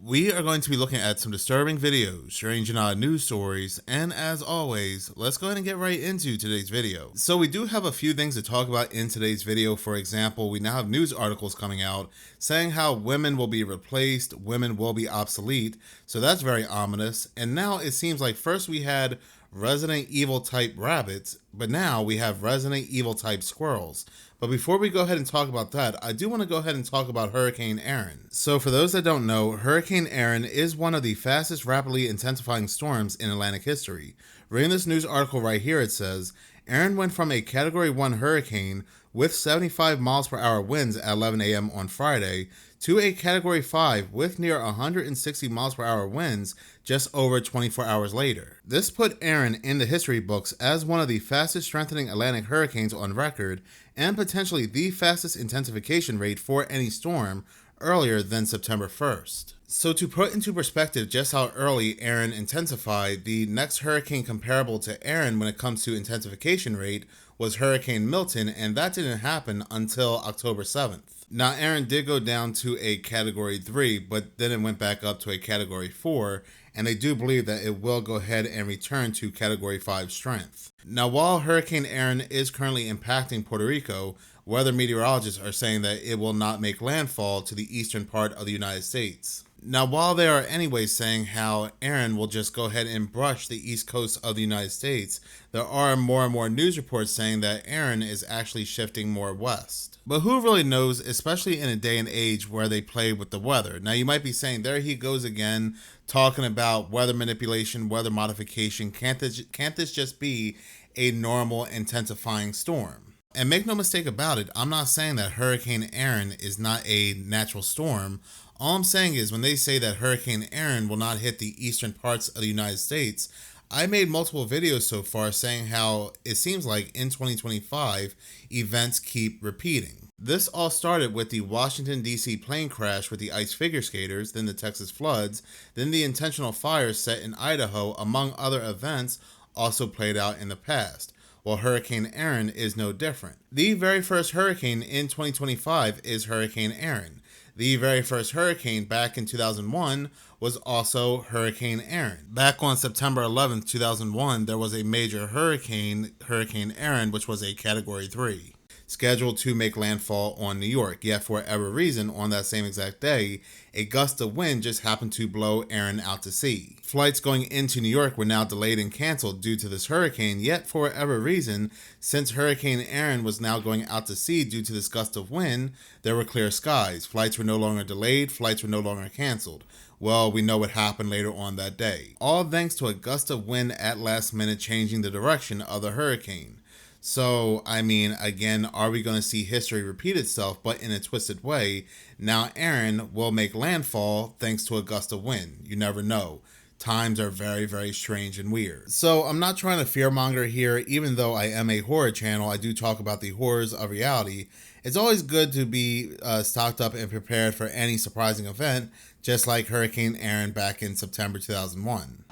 We are going to be looking at some disturbing videos, strange and odd news stories, and as always, let's go ahead and get right into today's video. So we do have a few things to talk about in today's video. For example, we now have news articles coming out saying how women will be replaced, women will be obsolete, so that's very ominous. And now it seems like first we had Resident Evil type rabbits, but now we have Resident Evil type squirrels. But before we go ahead and talk about that, I do want to go ahead and talk about Hurricane Erin. So for those that don't know, Hurricane Erin is one of the fastest rapidly intensifying storms in Atlantic history. Reading this news article right here, it says, Erin went from a Category 1 hurricane with 75 miles per hour winds at 11 a.m. on Friday to a Category 5 with near 160 miles per hour winds just over 24 hours later. This put Erin in the history books as one of the fastest strengthening Atlantic hurricanes on record and potentially the fastest intensification rate for any storm earlier than September 1st. So to put into perspective just how early Erin intensified, the next hurricane comparable to Erin when it comes to intensification rate was Hurricane Milton, and that didn't happen until October 7th. Now, Erin did go down to a Category 3, but then it went back up to a Category 4, and they do believe that it will go ahead and return to Category 5 strength. Now, while Hurricane Erin is currently impacting Puerto Rico, weather meteorologists are saying that it will not make landfall to the eastern part of the United States. Now, while they are anyways saying how Erin will just go ahead and brush the east coast of the United States, there are more and more news reports saying that Erin is actually shifting more west. But who really knows, especially in a day and age where they play with the weather? Now, you might be saying, there he goes again, talking about weather manipulation, weather modification. Can't this just be a normal intensifying storm? And make no mistake about it, I'm not saying that Hurricane Erin is not a natural storm. All I'm saying is when they say that Hurricane Erin will not hit the eastern parts of the United States, I made multiple videos so far saying how it seems like in 2025, events keep repeating. This all started with the Washington, D.C. plane crash with the ice figure skaters, then the Texas floods, then the intentional fires set in Idaho, among other events also played out in the past. Well, Hurricane Erin is no different. The very first hurricane in 2025 is Hurricane Erin. The very first hurricane back in 2001 was also Hurricane Erin. Back on September 11th, 2001, there was a major hurricane, Hurricane Erin, which was a Category 3, scheduled to make landfall on New York. Yet for whatever reason, on that same exact day, a gust of wind just happened to blow Erin out to sea. Flights going into New York were now delayed and canceled due to this hurricane, yet for whatever reason, since Hurricane Erin was now going out to sea due to this gust of wind, there were clear skies. Flights were no longer delayed, flights were no longer canceled. Well, we know what happened later on that day. All thanks to a gust of wind at last minute changing the direction of the hurricane. So, I mean, again, are we going to see history repeat itself, but in a twisted way? Now Erin will make landfall thanks to a gust of wind. You never know. Times are very, very strange and weird. So I'm not trying to fearmonger here. Even though I am a horror channel, I do talk about the horrors of reality. It's always good to be stocked up and prepared for any surprising event, just like Hurricane Erin back in September 2001.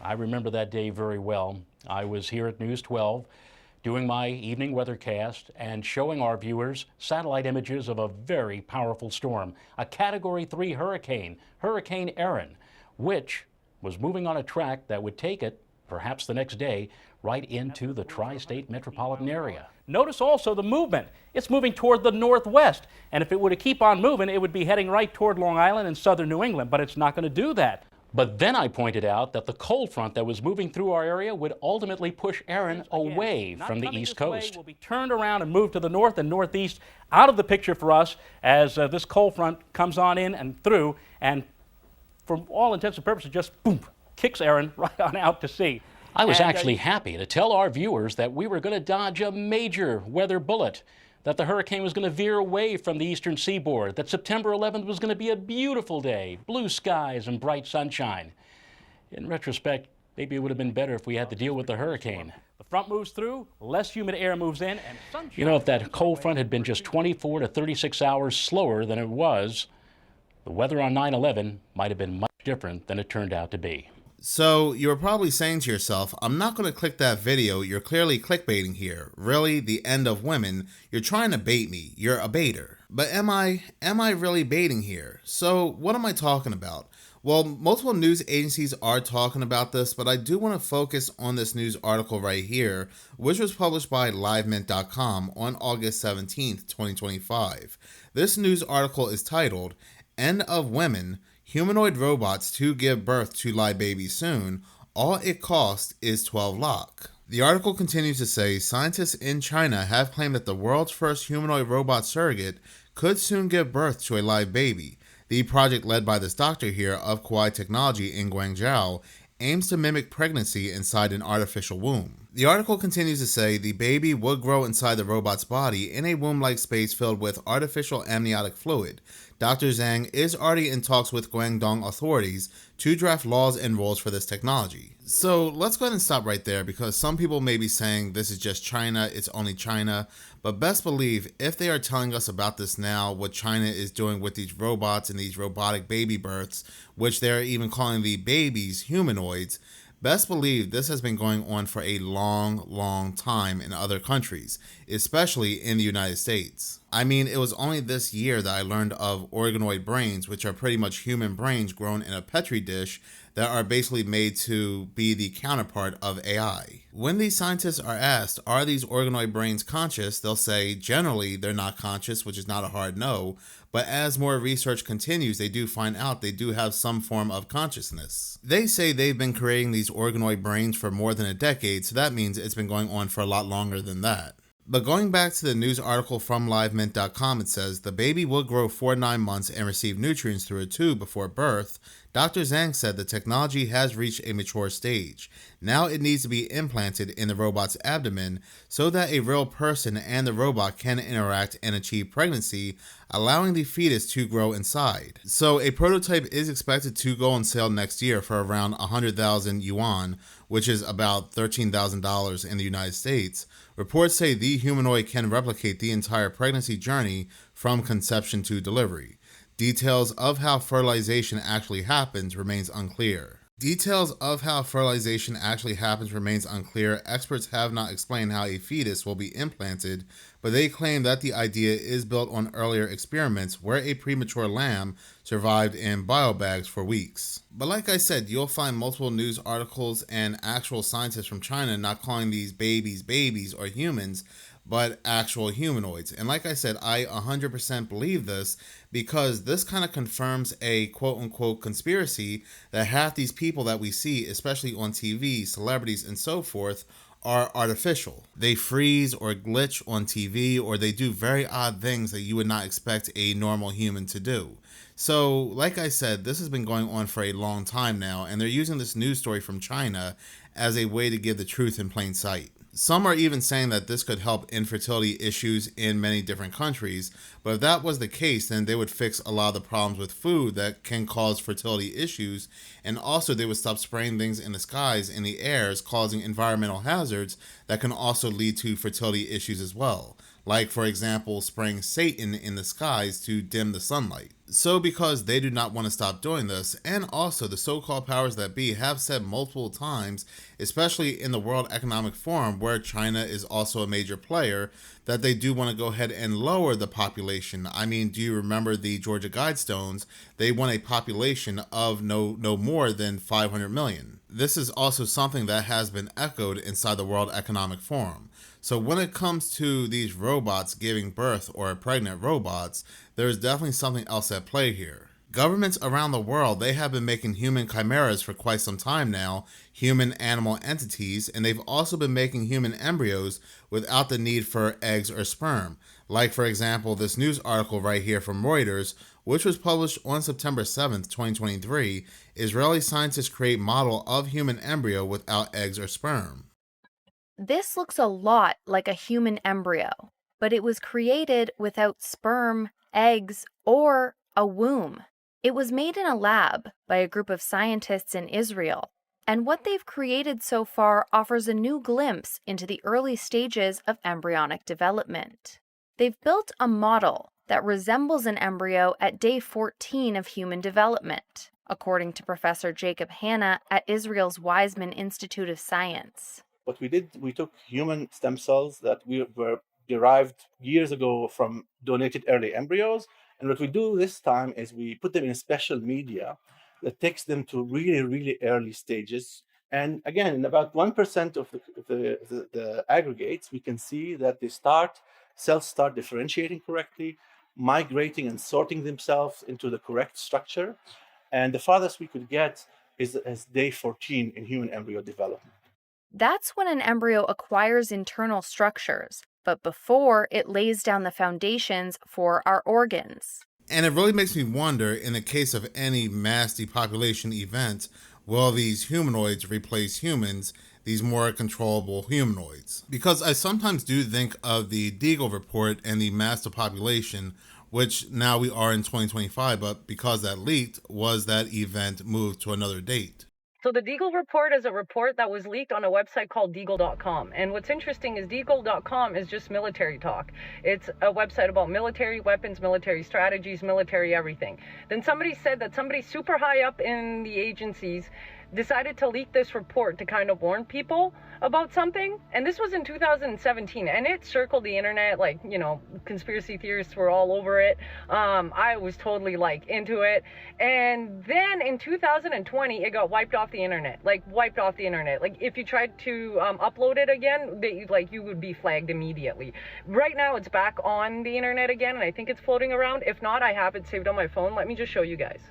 I remember that day very well. I was here at News 12 doing my evening weathercast and showing our viewers satellite images of a very powerful storm, a Category 3 hurricane, Hurricane Erin, which was moving on a track that would take it, perhaps the next day, right into the tri-state metropolitan area. Notice also the movement. It's moving toward the northwest, and if it were to keep on moving, it would be heading right toward Long Island and southern New England, but it's not going to do that. But then I pointed out that the cold front that was moving through our area would ultimately push Erin away from the east coast. Will be turned around and moved to the north and northeast, out of the picture for us as this cold front comes on in and through, and for all intents and purposes, just boom, kicks Erin right on out to sea. I was actually happy to tell our viewers that we were going to dodge a major weather bullet, that the hurricane was going to veer away from the eastern seaboard, that September 11th was going to be a beautiful day, blue skies and bright sunshine. In retrospect, maybe it would have been better if we had to deal with the hurricane. The front moves through, less humid air moves in, and sunshine. You know, if that cold front had been just 24 to 36 hours slower than it was, the weather on 9/11 might have been much different than it turned out to be. So you're probably saying to yourself, I'm not going to click that video. You're clearly clickbaiting here. Really? The end of women? You're trying to bait me. You're a baiter. But am I really baiting here? So what am I talking about? Well, multiple news agencies are talking about this, but I do want to focus on this news article right here, which was published by LiveMint.com on August 17th, 2025. This news article is titled, End of Women, Humanoid Robots to Give Birth to Live Babies Soon, All It Costs is 12 lakh. The article continues to say scientists in China have claimed that the world's first humanoid robot surrogate could soon give birth to a live baby. The project led by this doctor here of Kuai Technology in Guangzhou aims to mimic pregnancy inside an artificial womb. The article continues to say the baby would grow inside the robot's body in a womb-like space filled with artificial amniotic fluid. Dr. Zhang is already in talks with Guangdong authorities to draft laws and rules for this technology. So let's go ahead and stop right there, because some people may be saying this is just China, it's only China. But best believe, if they are telling us about this now, what China is doing with these robots and these robotic baby births, which they're even calling the babies humanoids, best believe this has been going on for a long time in other countries, especially in the United States. I mean, it was only this year that I learned of organoid brains, which are pretty much human brains grown in a petri dish that are basically made to be the counterpart of AI. When these scientists are asked, are these organoid brains conscious, they'll say generally they're not conscious, which is not a hard no, but as more research continues, they do find out they do have some form of consciousness. They say they've been creating these organoid brains for more than a decade, so that means it's been going on for a lot longer than that. But going back to the news article from LiveMint.com, it says the baby will grow for 9 months and receive nutrients through a tube before birth. Dr. Zhang said the technology has reached a mature stage. Now it needs to be implanted in the robot's abdomen so that a real person and the robot can interact and achieve pregnancy, allowing the fetus to grow inside. So a prototype is expected to go on sale next year for around 100,000 yuan, which is about $13,000 in the United States. Reports say the humanoid can replicate the entire pregnancy journey from conception to delivery. Details of how fertilization actually happens remains unclear. Experts have not explained how a fetus will be implanted, but they claim that the idea is built on earlier experiments where a premature lamb survived in biobags for weeks. But like I said, you'll find multiple news articles and actual scientists from China not calling these babies or humans, but actual humanoids. And like I said, I 100% believe this, because this kind of confirms a quote-unquote conspiracy that half these people that we see, especially on TV, celebrities and so forth, are artificial. They freeze or glitch on TV, or they do very odd things that you would not expect a normal human to do. So, like I said, this has been going on for a long time now, and they're using this news story from China as a way to give the truth in plain sight. Some are even saying that this could help infertility issues in many different countries, but if that was the case, then they would fix a lot of the problems with food that can cause fertility issues, and also they would stop spraying things in the skies, in the airs, causing environmental hazards that can also lead to fertility issues as well. Like, for example, spraying Satan in the skies to dim the sunlight. So because they do not want to stop doing this, and also the so-called powers that be have said multiple times, especially in the World Economic Forum, where China is also a major player, that they do want to go ahead and lower the population. I mean, do you remember the Georgia Guidestones? They want a population of no more than 500 million. This is also something that has been echoed inside the World Economic Forum. So when it comes to these robots giving birth, or pregnant robots, there's definitely something else at play here. Governments around the world, they have been making human chimeras for quite some time now, human animal entities, and they've also been making human embryos without the need for eggs or sperm. Like, for example, this news article right here from Reuters, which was published on September 7th, 2023, Israeli scientists create model of human embryo without eggs or sperm. This looks a lot like a human embryo, but it was created without sperm, eggs, or a womb. It was made in a lab by a group of scientists in Israel, and what they've created so far offers a new glimpse into the early stages of embryonic development. They've built a model that resembles an embryo at day 14 of human development, according to Professor Jacob Hanna at Israel's Weizmann Institute of Science. What we did, we took human stem cells that were derived years ago from donated early embryos. And what we do this time is we put them in a special media that takes them to really, really early stages. And again, in about 1% of the aggregates, we can see that cells start differentiating correctly, migrating and sorting themselves into the correct structure. And the farthest we could get is day 14 in human embryo development. That's when an embryo acquires internal structures, but before it lays down the foundations for our organs. And it really makes me wonder, in the case of any mass depopulation event, will these humanoids replace humans, these more controllable humanoids? Because I sometimes do think of the Deagle report and the mass depopulation, which now we are in 2025, but because that leaked, was that event moved to another date? So the Deagle report is a report that was leaked on a website called Deagle.com. And what's interesting is Deagle.com is just military talk. It's a website about military weapons, military strategies, military everything. Then somebody said that somebody super high up in the agencies decided to leak this report to kind of warn people about something. And this was in 2017, and it circled the internet, like, you know, conspiracy theorists were all over it. I was totally like into it. And then in 2020, it got wiped off the internet, like if you tried to upload it again, you would be flagged immediately. Right now it's back on the internet again, and I think it's floating around. If not, I have it saved on my phone. Let me just show you guys.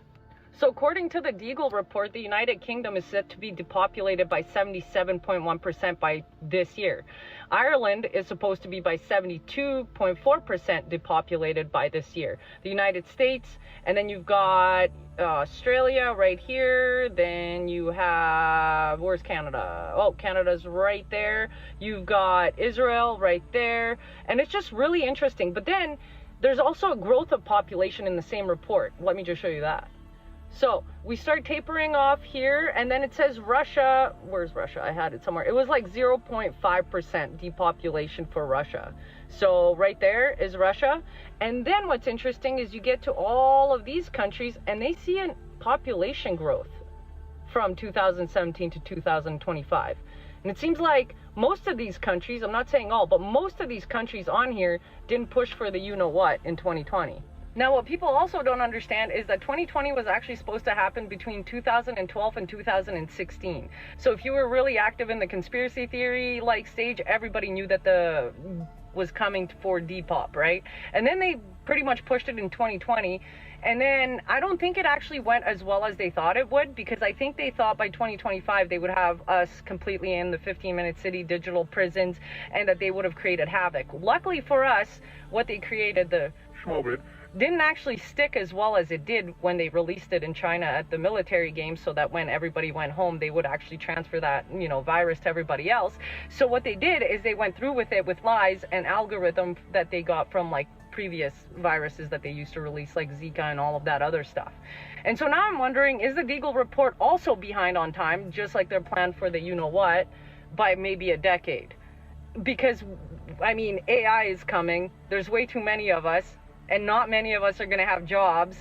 So according to the Deagle report, the United Kingdom is set to be depopulated by 77.1% by this year. Ireland is supposed to be by 72.4% depopulated by this year. The United States, and then you've got Australia right here. Then you have, where's Canada? Oh, Canada's right there. You've got Israel right there. And it's just really interesting. But then there's also a growth of population in the same report. Let me just show you that. So we start tapering off here, and then it says Russia. Where's Russia? I had it somewhere. It was like 0.5% depopulation for Russia. So right there is Russia. And then what's interesting is you get to all of these countries, and they see a population growth from 2017 to 2025. And it seems like most of these countries, I'm not saying all, but most of these countries on here didn't push for the you-know-what in 2020. Now, what people also don't understand is that 2020 was actually supposed to happen between 2012 and 2016. So if you were really active in the conspiracy theory stage, everybody knew that was coming for Depop, right? And then they pretty much pushed it in 2020. And then I don't think it actually went as well as they thought it would, because I think they thought by 2025 they would have us completely in the 15-minute city digital prisons, and that they would have created havoc. Luckily for us, what they created, the Schmobit, didn't actually stick as well as it did when they released it in China at the military games, so that when everybody went home, they would actually transfer that, virus to everybody else. So what they did is they went through with it with lies and algorithm that they got from previous viruses that they used to release, like Zika and all of that other stuff. And so now I'm wondering, is the Deagle report also behind on time, just like their plan for the you-know-what, by maybe a decade? Because, AI is coming. There's way too many of us, and not many of us are going to have jobs.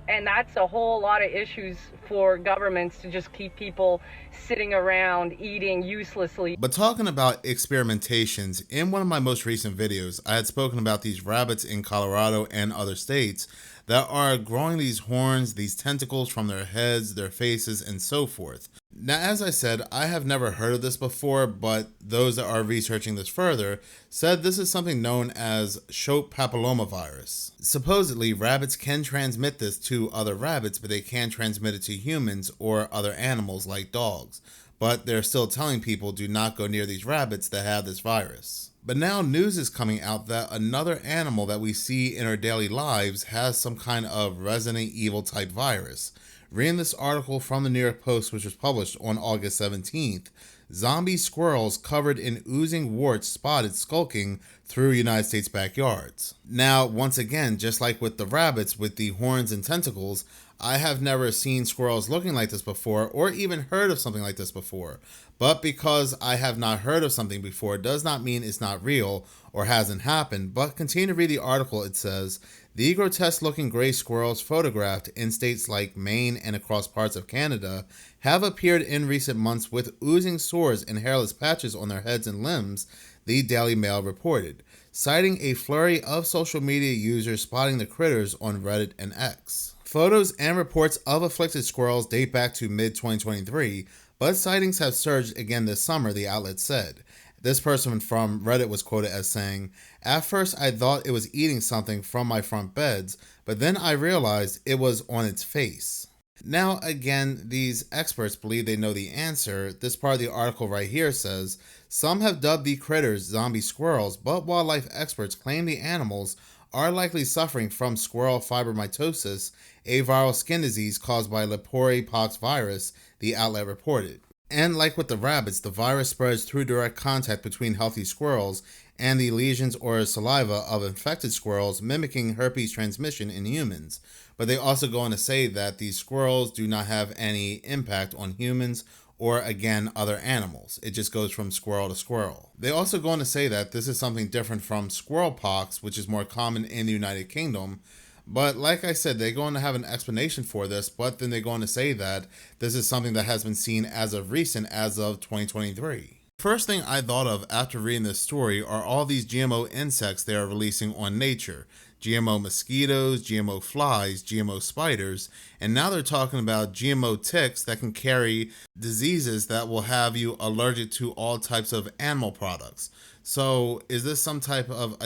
And that's a whole lot of issues for governments to just keep people sitting around eating uselessly. But talking about experimentations, in one of my most recent videos, I had spoken about these rabbits in Colorado and other states that are growing these horns, these tentacles from their heads, their faces, and so forth. Now, as I said, I have never heard of this before, but those that are researching this further said this is something known as Shope papillomavirus. Supposedly, rabbits can transmit this to other rabbits, but they can't transmit it to humans or other animals like dogs. But they're still telling people do not go near these rabbits that have this virus. But now news is coming out that another animal that we see in our daily lives has some kind of Resident Evil type virus. Reading this article from the New York Post, which was published on August 17th, zombie squirrels covered in oozing warts spotted skulking through United States backyards. Now, once again, just like with the rabbits with the horns and tentacles, I have never seen squirrels looking like this before, or even heard of something like this before. But because I have not heard of something before does not mean it's not real or hasn't happened. But continue to read the article. It says, the grotesque-looking gray squirrels photographed in states like Maine and across parts of Canada have appeared in recent months with oozing sores and hairless patches on their heads and limbs, the Daily Mail reported, citing a flurry of social media users spotting the critters on Reddit and X. Photos and reports of afflicted squirrels date back to mid-2023, but sightings have surged again this summer, the outlet said. This person from Reddit was quoted as saying, "At first I thought it was eating something from my front beds, but then I realized it was on its face." Now, again, these experts believe they know the answer. This part of the article right here says, some have dubbed the critters zombie squirrels, but wildlife experts claim the animals are likely suffering from squirrel fibromatosis, a viral skin disease caused by Lepori pox virus, the outlet reported. And like with the rabbits, the virus spreads through direct contact between healthy squirrels and the lesions or saliva of infected squirrels, mimicking herpes transmission in humans. But they also go on to say that these squirrels do not have any impact on humans or, again, other animals. It just goes from squirrel to squirrel. They also go on to say that this is something different from squirrel pox, which is more common in the United Kingdom. But like I said, they go on to have an explanation for this, but then they go on to say that this is something that has been seen as of recent, as of 2023. First thing I thought of after reading this story are all these GMO insects they are releasing on Nature. GMO mosquitoes, GMO flies, GMO spiders, and now they're talking about GMO ticks that can carry diseases that will have you allergic to all types of animal products. So is this some type of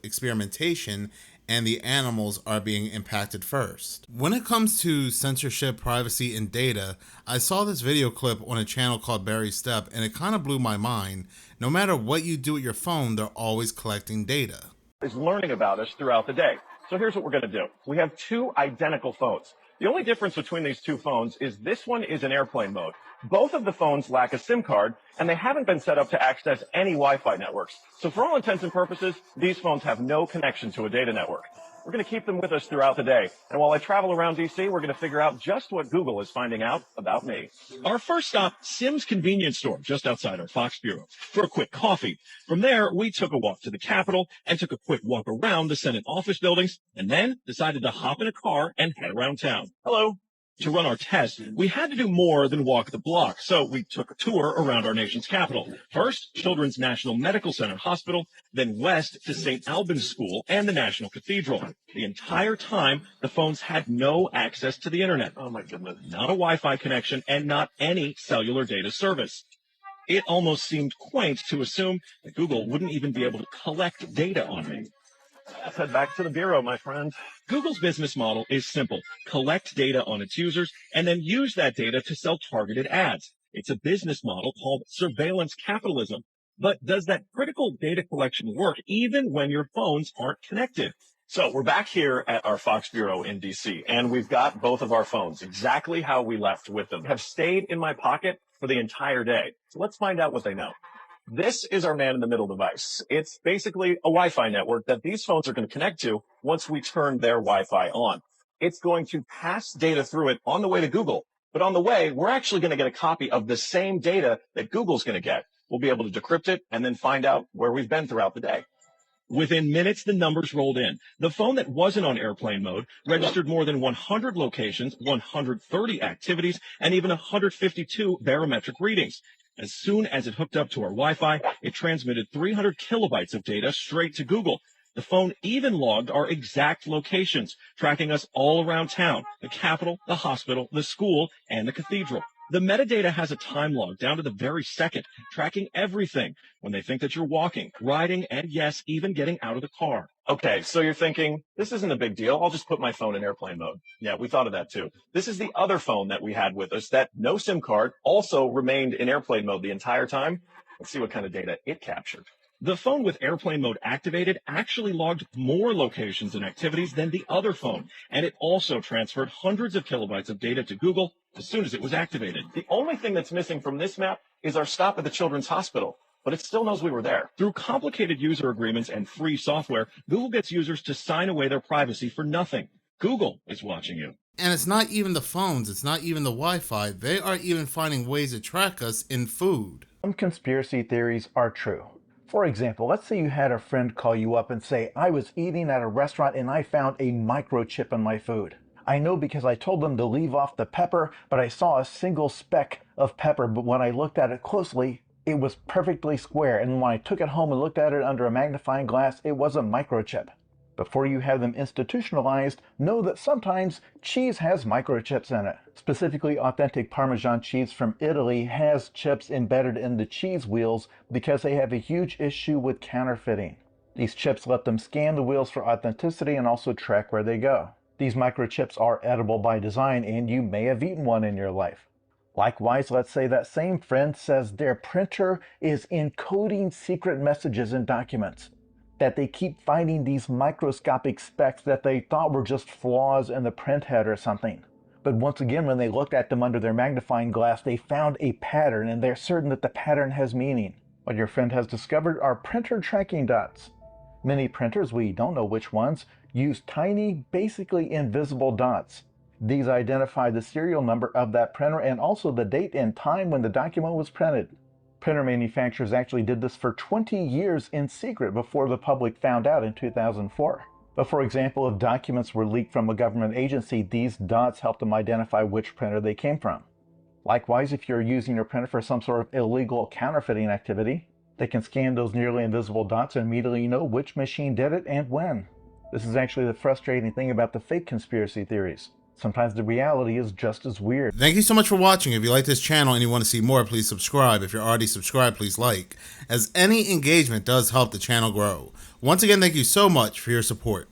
experimentation, and the animals are being impacted first? When it comes to censorship, privacy, and data, I saw this video clip on a channel called Barry Step, and it kind of blew my mind. No matter what you do with your phone, they're always collecting data. Is learning about us throughout the day. So here's what we're going to do. We have two identical phones. The only difference between these two phones is this one is in airplane mode. Both of the phones lack a SIM card, and they haven't been set up to access any Wi-Fi networks. So for all intents and purposes, these phones have no connection to a data network. We're going to keep them with us throughout the day. And while I travel around DC, we're going to figure out just what Google is finding out about me. Our first stop, Sim's convenience store, just outside our Fox Bureau, for a quick coffee. From there, we took a walk to the Capitol and took a quick walk around the Senate office buildings, and then decided to hop in a car and head around town. Hello. To run our test, we had to do more than walk the block, so we took a tour around our nation's capital. First, Children's National Medical Center Hospital, then west to St. Albans School and the National Cathedral. The entire time, the phones had no access to the internet. Oh my goodness. Not a Wi-Fi connection and not any cellular data service. It almost seemed quaint to assume that Google wouldn't even be able to collect data on me. Let's head back to the Bureau, my friend. Google's business model is simple. Collect data on its users and then use that data to sell targeted ads. It's a business model called surveillance capitalism. But does that critical data collection work even when your phones aren't connected? So we're back here at our Fox Bureau in DC, and we've got both of our phones exactly how we left with them. Have stayed in my pocket for the entire day. So let's find out what they know. This is our man-in-the-middle device. It's basically a Wi-Fi network that these phones are going to connect to once we turn their Wi-Fi on. It's going to pass data through it on the way to Google. But on the way, we're actually going to get a copy of the same data that Google's going to get. We'll be able to decrypt it and then find out where we've been throughout the day. Within minutes, the numbers rolled in. The phone that wasn't on airplane mode registered more than 100 locations, 130 activities, and even 152 barometric readings. As soon as it hooked up to our Wi-Fi, it transmitted 300 kilobytes of data straight to Google. The phone even logged our exact locations, tracking us all around town, the Capitol, the hospital, the school, and the cathedral. The metadata has a time log down to the very second, tracking everything when they think that you're walking, riding, and yes, even getting out of the car. Okay, so you're thinking, this isn't a big deal. I'll just put my phone in airplane mode. Yeah, we thought of that too. This is the other phone that we had with us that no SIM card also remained in airplane mode the entire time. Let's see what kind of data it captured. The phone with airplane mode activated actually logged more locations and activities than the other phone, and it also transferred hundreds of kilobytes of data to Google as soon as it was activated. The only thing that's missing from this map is our stop at the Children's Hospital, but it still knows we were there. Through complicated user agreements and free software, Google gets users to sign away their privacy for nothing. Google is watching you. And it's not even the phones, it's not even the Wi-Fi. They are even finding ways to track us in food. Some conspiracy theories are true. For example, let's say you had a friend call you up and say, I was eating at a restaurant and I found a microchip in my food. I know because I told them to leave off the pepper, but I saw a single speck of pepper, but when I looked at it closely, it was perfectly square, and when I took it home and looked at it under a magnifying glass, it was a microchip. Before you have them institutionalized, know that sometimes cheese has microchips in it. Specifically, authentic Parmesan cheese from Italy has chips embedded in the cheese wheels because they have a huge issue with counterfeiting. These chips let them scan the wheels for authenticity and also track where they go. These microchips are edible by design, and you may have eaten one in your life. Likewise, let's say that same friend says their printer is encoding secret messages in documents, that they keep finding these microscopic specks that they thought were just flaws in the print head or something. But once again, when they looked at them under their magnifying glass, they found a pattern, and they're certain that the pattern has meaning. What your friend has discovered are printer tracking dots. Many printers, we don't know which ones, use tiny, basically invisible dots. These identify the serial number of that printer and also the date and time when the document was printed. Printer manufacturers actually did this for 20 years in secret before the public found out in 2004. But for example, if documents were leaked from a government agency, these dots help them identify which printer they came from. Likewise, if you're using your printer for some sort of illegal counterfeiting activity, they can scan those nearly invisible dots and immediately know which machine did it and when. This is actually the frustrating thing about the fake conspiracy theories. Sometimes the reality is just as weird. Thank you so much for watching. If you like this channel and you want to see more, please subscribe. If you're already subscribed, please like, as any engagement does help the channel grow. Once again, thank you so much for your support.